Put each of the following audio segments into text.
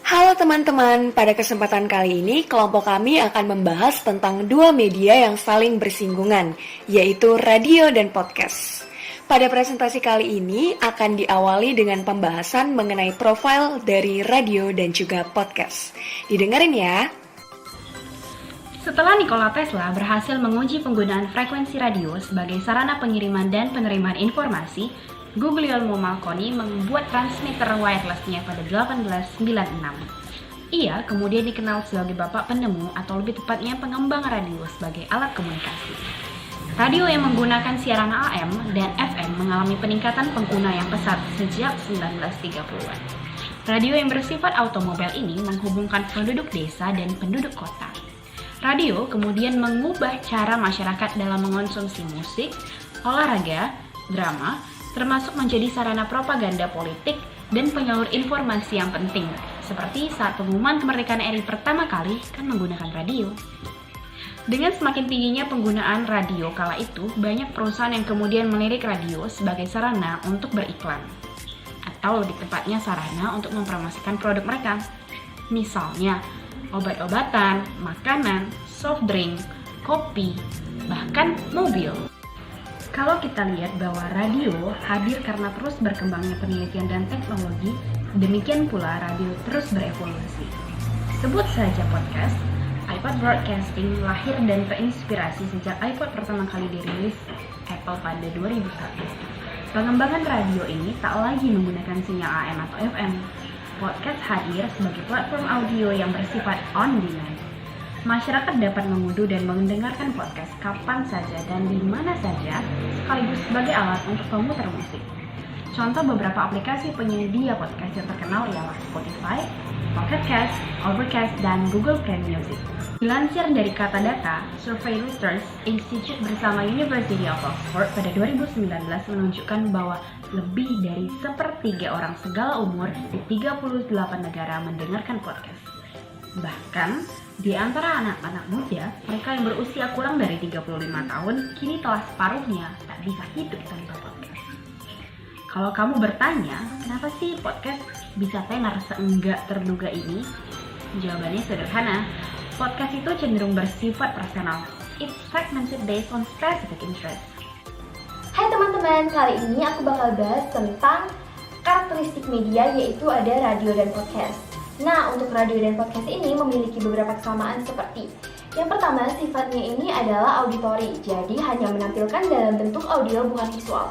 Halo teman-teman, pada kesempatan kali ini kelompok kami akan membahas tentang dua media yang saling bersinggungan, yaitu radio dan podcast. Pada presentasi kali ini akan diawali dengan pembahasan mengenai profil dari radio dan juga podcast. Didengarin ya. Setelah Nikola Tesla berhasil menguji penggunaan frekuensi radio sebagai sarana pengiriman dan penerimaan informasi, Guglielmo Marconi membuat transmitter wirelessnya pada 1896. Ia kemudian dikenal sebagai bapak penemu atau lebih tepatnya pengembang radio sebagai alat komunikasi. Radio yang menggunakan siaran AM dan FM mengalami peningkatan pengguna yang pesat sejak 1930-an. Radio yang bersifat otomobil ini menghubungkan penduduk desa dan penduduk kota. Radio kemudian mengubah cara masyarakat dalam mengonsumsi musik, olahraga, drama, termasuk menjadi sarana propaganda politik dan penyalur informasi yang penting, seperti saat pengumuman kemerdekaan RI pertama kali kan menggunakan radio. Dengan semakin tingginya penggunaan radio kala itu, banyak perusahaan yang kemudian melirik radio sebagai sarana untuk beriklan, atau lebih tepatnya sarana untuk mempromosikan produk mereka. Misalnya, obat-obatan, makanan, soft drink, kopi, bahkan mobil. Kalau kita lihat bahwa radio hadir karena terus berkembangnya penelitian dan teknologi, demikian pula radio terus berevolusi. Sebut saja podcast, iPod Broadcasting lahir dan terinspirasi sejak iPod pertama kali dirilis Apple pada 2001. Pengembangan radio ini tak lagi menggunakan sinyal AM atau FM. Podcast hadir sebagai platform audio yang bersifat on demand. Masyarakat dapat mengunduh dan mendengarkan podcast kapan saja dan di mana saja, sekaligus sebagai alat untuk pemutar musik. Contoh beberapa aplikasi penyedia podcast yang terkenal ialah Spotify, Pocket Cast, Overcast, dan Google Play Music. Dilansir dari kata data, survei Reuters Institute bersama University of Oxford pada 2019 menunjukkan bahwa lebih dari sepertiga orang segala umur di 38 negara mendengarkan podcast. Bahkan, di antara anak-anak muda, mereka yang berusia kurang dari 35 tahun, kini telah separuhnya tak bisa hidup tanpa podcast. Kalau kamu bertanya, kenapa sih podcast bisa tenar seenggak terduga ini? Jawabannya sederhana, podcast itu cenderung bersifat personal. It's fragmented based on specific interest. Hai teman-teman, kali ini aku bakal bahas tentang karakteristik media, yaitu ada radio dan podcast. Nah, untuk radio dan podcast ini memiliki beberapa kesamaan seperti yang pertama, sifatnya ini adalah auditory, jadi hanya menampilkan dalam bentuk audio bukan visual.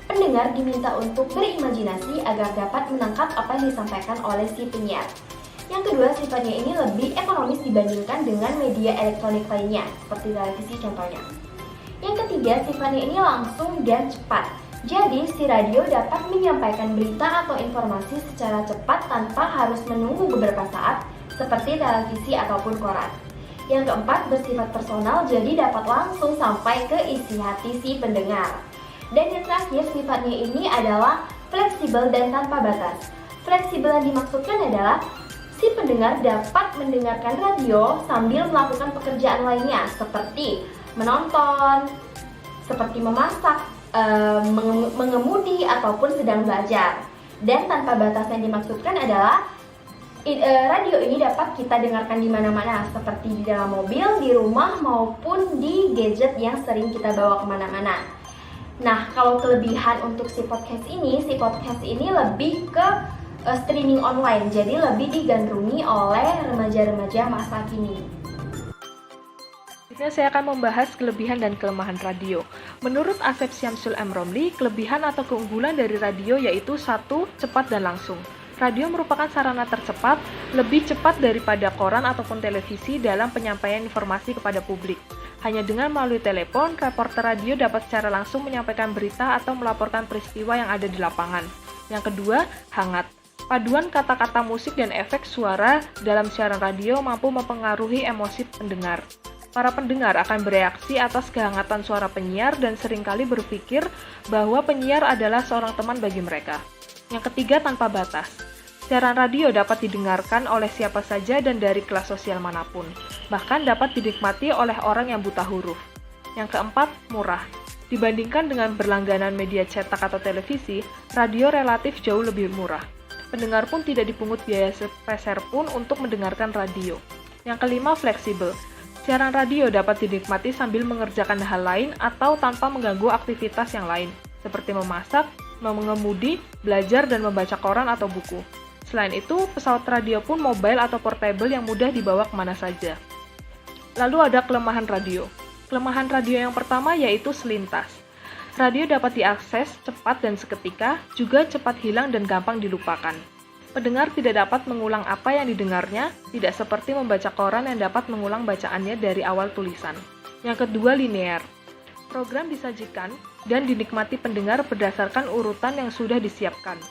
Pendengar diminta untuk berimajinasi agar dapat menangkap apa yang disampaikan oleh si penyiar. Yang kedua, sifatnya ini lebih ekonomis dibandingkan dengan media elektronik lainnya, seperti televisi contohnya. Yang ketiga, sifatnya ini langsung dan cepat. Jadi, si radio dapat menyampaikan berita atau informasi secara cepat tanpa harus menunggu beberapa saat, seperti televisi ataupun koran. Yang keempat, bersifat personal, jadi dapat langsung sampai ke isi hati si pendengar. Dan yang terakhir, sifatnya ini adalah fleksibel dan tanpa batas. Fleksibel yang dimaksudkan adalah si pendengar dapat mendengarkan radio sambil melakukan pekerjaan lainnya, seperti menonton, seperti memasak, mengemudi ataupun sedang belajar. Dan tanpa batas yang dimaksudkan adalah radio ini dapat kita dengarkan di mana-mana, seperti di dalam mobil, di rumah, maupun di gadget yang sering kita bawa kemana-mana. Nah, kalau kelebihan untuk si podcast ini lebih ke streaming online, jadi lebih digandrungi oleh remaja-remaja masa kini. Saya akan membahas kelebihan dan kelemahan radio. Menurut Asep Syamsul M. Romli, kelebihan atau keunggulan dari radio yaitu 1. Cepat dan langsung. Radio merupakan sarana tercepat, lebih cepat daripada koran ataupun televisi dalam penyampaian informasi kepada publik. Hanya dengan melalui telepon, reporter radio dapat secara langsung menyampaikan berita atau melaporkan peristiwa yang ada di lapangan. Yang kedua, hangat. Paduan kata-kata musik dan efek suara dalam siaran radio mampu mempengaruhi emosi pendengar. Para pendengar akan bereaksi atas kehangatan suara penyiar dan seringkali berpikir bahwa penyiar adalah seorang teman bagi mereka. Yang ketiga, tanpa batas. Siaran radio dapat didengarkan oleh siapa saja dan dari kelas sosial manapun. Bahkan dapat dinikmati oleh orang yang buta huruf. Yang keempat, murah. Dibandingkan dengan berlangganan media cetak atau televisi, radio relatif jauh lebih murah. Pendengar pun tidak dipungut biaya sepeser pun untuk mendengarkan radio. Yang kelima, fleksibel. Siaran radio dapat dinikmati sambil mengerjakan hal lain atau tanpa mengganggu aktivitas yang lain, seperti memasak, mengemudi, belajar, dan membaca koran atau buku. Selain itu, pesawat radio pun mobile atau portable yang mudah dibawa kemana saja. Lalu ada kelemahan radio. Kelemahan radio yang pertama yaitu selintas. Radio dapat diakses cepat dan seketika, juga cepat hilang dan gampang dilupakan. Pendengar tidak dapat mengulang apa yang didengarnya, tidak seperti membaca koran yang dapat mengulang bacaannya dari awal tulisan. Yang kedua, linear. Program disajikan dan dinikmati pendengar berdasarkan urutan yang sudah disiapkan.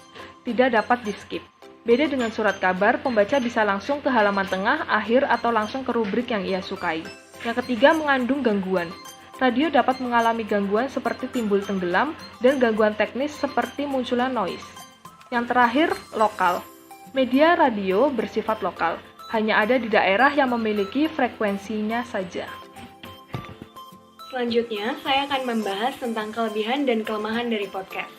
Tidak dapat di-skip. Beda dengan surat kabar, pembaca bisa langsung ke halaman tengah, akhir, atau langsung ke rubrik yang ia sukai. Yang ketiga, mengandung gangguan. Radio dapat mengalami gangguan seperti timbul tenggelam dan gangguan teknis seperti munculnya noise. Yang terakhir, lokal. Media radio bersifat lokal, hanya ada di daerah yang memiliki frekuensinya saja. Selanjutnya, saya akan membahas tentang kelebihan dan kelemahan dari podcast.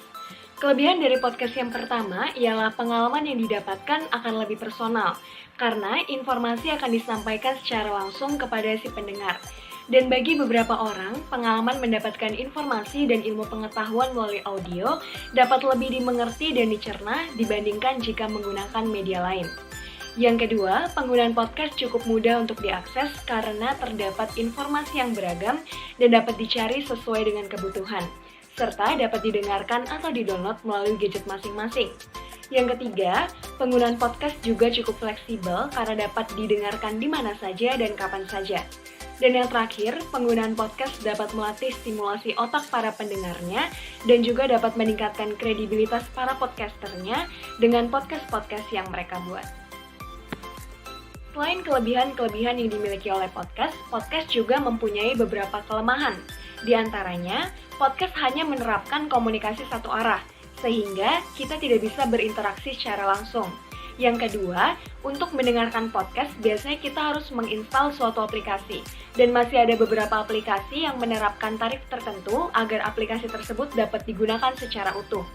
Kelebihan dari podcast yang pertama ialah pengalaman yang didapatkan akan lebih personal, karena informasi akan disampaikan secara langsung kepada si pendengar. Dan bagi beberapa orang, pengalaman mendapatkan informasi dan ilmu pengetahuan melalui audio dapat lebih dimengerti dan dicerna dibandingkan jika menggunakan media lain. Yang kedua, penggunaan podcast cukup mudah untuk diakses karena terdapat informasi yang beragam dan dapat dicari sesuai dengan kebutuhan, serta dapat didengarkan atau didownload melalui gadget masing-masing. Yang ketiga, penggunaan podcast juga cukup fleksibel karena dapat didengarkan di mana saja dan kapan saja. Dan yang terakhir, penggunaan podcast dapat melatih stimulasi otak para pendengarnya dan juga dapat meningkatkan kredibilitas para podcasternya dengan podcast-podcast yang mereka buat. Selain kelebihan-kelebihan yang dimiliki oleh podcast, podcast juga mempunyai beberapa kelemahan. Di antaranya, podcast hanya menerapkan komunikasi satu arah, sehingga kita tidak bisa berinteraksi secara langsung. Yang kedua, untuk mendengarkan podcast, biasanya kita harus menginstal suatu aplikasi, dan masih ada beberapa aplikasi yang menerapkan tarif tertentu agar aplikasi tersebut dapat digunakan secara utuh.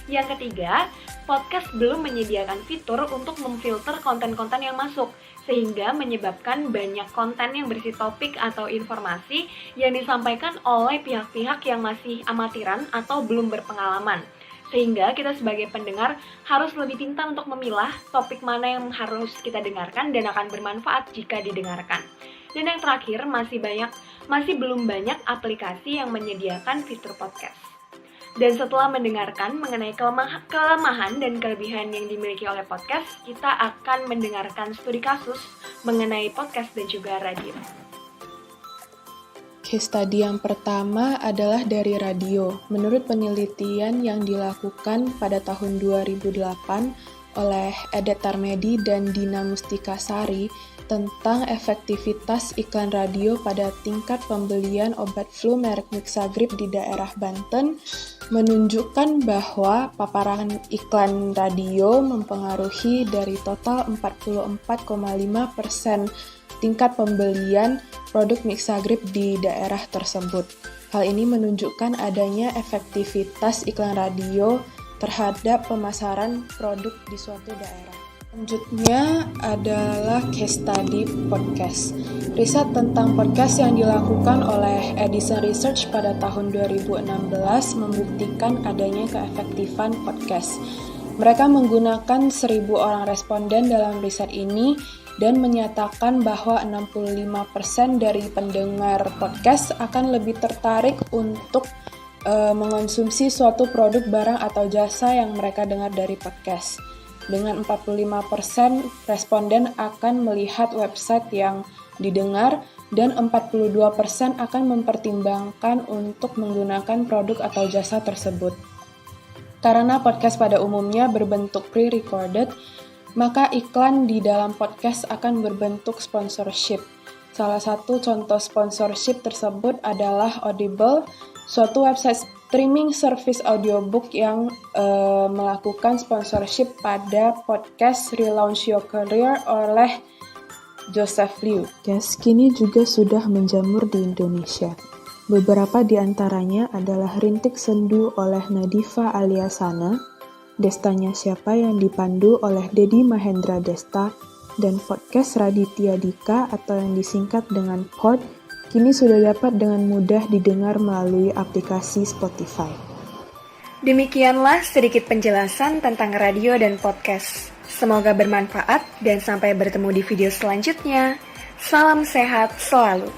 Yang ketiga, podcast belum menyediakan fitur untuk memfilter konten-konten yang masuk, sehingga menyebabkan banyak konten yang berisi topik atau informasi yang disampaikan oleh pihak-pihak yang masih amatiran atau belum berpengalaman. Sehingga kita sebagai pendengar harus lebih pintar untuk memilah topik mana yang harus kita dengarkan dan akan bermanfaat jika didengarkan. Dan yang terakhir, masih belum banyak aplikasi yang menyediakan fitur podcast. Dan setelah mendengarkan mengenai kelemahan dan kelebihan yang dimiliki oleh podcast, kita akan mendengarkan studi kasus mengenai podcast dan juga radio. Case study yang pertama adalah dari radio. Menurut penelitian yang dilakukan pada tahun 2008 oleh Edet Tarmedi dan Dina Mustikasari tentang efektivitas iklan radio pada tingkat pembelian obat flu merek Mixagrip di daerah Banten, menunjukkan bahwa paparan iklan radio mempengaruhi dari total 44,5% tingkat pembelian produk Mixagrip di daerah tersebut. Hal ini menunjukkan adanya efektivitas iklan radio terhadap pemasaran produk di suatu daerah. Selanjutnya adalah case study podcast. Riset tentang podcast yang dilakukan oleh Edison Research pada tahun 2016 membuktikan adanya keefektifan podcast. Mereka menggunakan 1.000 orang responden dalam riset ini dan menyatakan bahwa 65% dari pendengar podcast akan lebih tertarik untuk mengonsumsi suatu produk, barang, atau jasa yang mereka dengar dari podcast. Dengan 45% responden akan melihat website yang didengar dan 42% akan mempertimbangkan untuk menggunakan produk atau jasa tersebut. Karena podcast pada umumnya berbentuk pre-recorded, maka iklan di dalam podcast akan berbentuk sponsorship. Salah satu contoh sponsorship tersebut adalah Audible, suatu website streaming service audiobook yang melakukan sponsorship pada podcast Relaunch Your Career oleh Joseph Liu. Podcast kini juga sudah menjamur di Indonesia. Beberapa di antaranya adalah Rintik Sendu oleh Nadifa Aliasana, Destanya Siapa yang dipandu oleh Dedi Mahendra Desta, dan podcast Raditya Dika atau yang disingkat dengan POD, kini sudah dapat dengan mudah didengar melalui aplikasi Spotify. Demikianlah sedikit penjelasan tentang radio dan podcast. Semoga bermanfaat dan sampai bertemu di video selanjutnya. Salam sehat selalu.